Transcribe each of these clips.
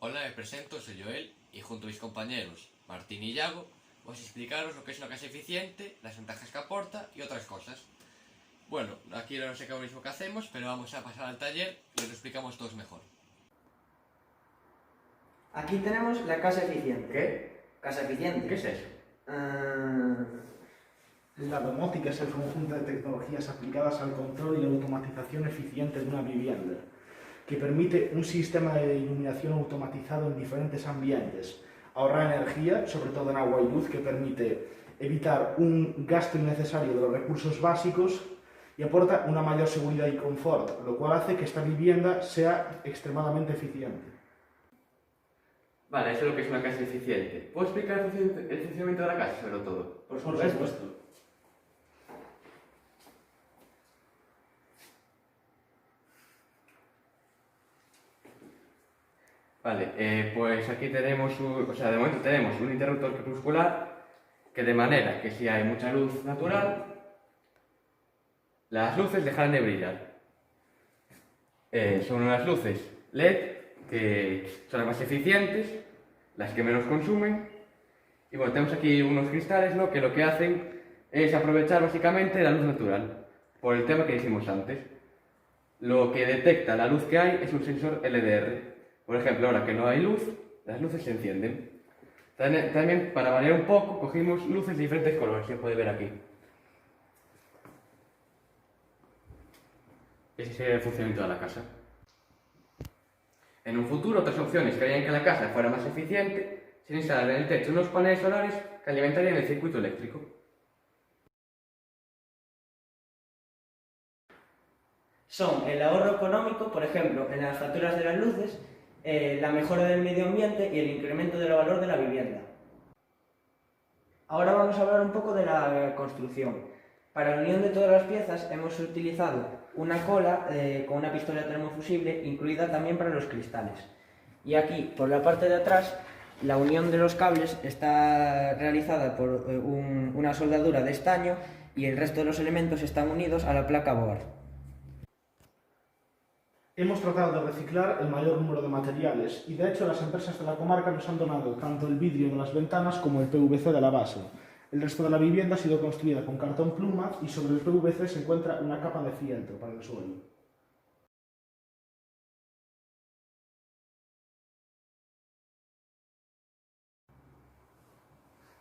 Hola, me presento, soy Joel y junto a mis compañeros Martín y Yago vamos a explicaros lo que es una casa eficiente, las ventajas que aporta y otras cosas. Bueno, aquí no sé qué es lo mismo que hacemos, pero vamos a pasar al taller y os lo explicamos todos mejor. Aquí tenemos la casa eficiente. ¿Qué? Casa eficiente. ¿Qué es eso? La domótica es el conjunto de tecnologías aplicadas al control y la automatización eficiente de una vivienda, que permite un sistema de iluminación automatizado en diferentes ambientes, ahorrar energía, sobre todo en agua y luz, que permite evitar un gasto innecesario de los recursos básicos y aporta una mayor seguridad y confort, lo cual hace que esta vivienda sea extremadamente eficiente. Vale, eso es lo que es una casa eficiente. ¿Puedo explicar el funcionamiento de la casa sobre todo? Por supuesto. Vale, pues aquí tenemos, de momento tenemos un interruptor crepuscular que de manera que si hay mucha luz natural, las luces dejarán de brillar. Son unas luces LED que son las más eficientes, las que menos consumen. Y bueno, tenemos aquí unos cristales, ¿no?, que lo que hacen es aprovechar básicamente la luz natural, por el tema que dijimos antes. Lo que detecta la luz que hay es un sensor LDR. Por ejemplo, ahora que no hay luz, las luces se encienden. También, para variar un poco, cogimos luces de diferentes colores, se puede ver aquí. Ese sería el funcionamiento de la casa. En un futuro, otras opciones que harían que la casa fuera más eficiente sería instalar en el techo unos paneles solares que alimentarían el circuito eléctrico. Son el ahorro económico, por ejemplo, en las facturas de las luces, la mejora del medio ambiente y el incremento del valor de la vivienda. Ahora vamos a hablar un poco de la construcción. Para la unión de todas las piezas hemos utilizado una cola con una pistola termofusible incluida también para los cristales. Y aquí, por la parte de atrás, la unión de los cables está realizada por una soldadura de estaño y el resto de los elementos están unidos a la placa board. Hemos tratado de reciclar el mayor número de materiales y de hecho las empresas de la comarca nos han donado tanto el vidrio de las ventanas como el PVC de la base. El resto de la vivienda ha sido construida con cartón pluma y sobre el PVC se encuentra una capa de fieltro para el suelo.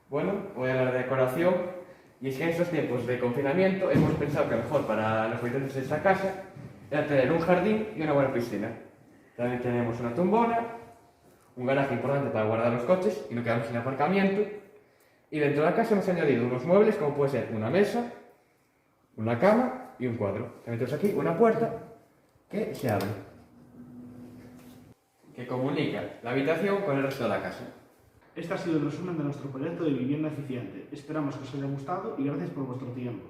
Bueno, voy a hablar de decoración, y es que en estos tiempos de confinamiento hemos pensado que mejor para los habitantes de esta casa era tener un jardín y una buena piscina. También tenemos una tumbona, un garaje importante para guardar los coches y no quedarnos sin aparcamiento. Y dentro de la casa hemos añadido unos muebles como puede ser una mesa, una cama y un cuadro. También tenemos aquí una puerta que se abre, que comunica la habitación con el resto de la casa. Este ha sido el resumen de nuestro proyecto de vivienda eficiente. Esperamos que os haya gustado y gracias por vuestro tiempo.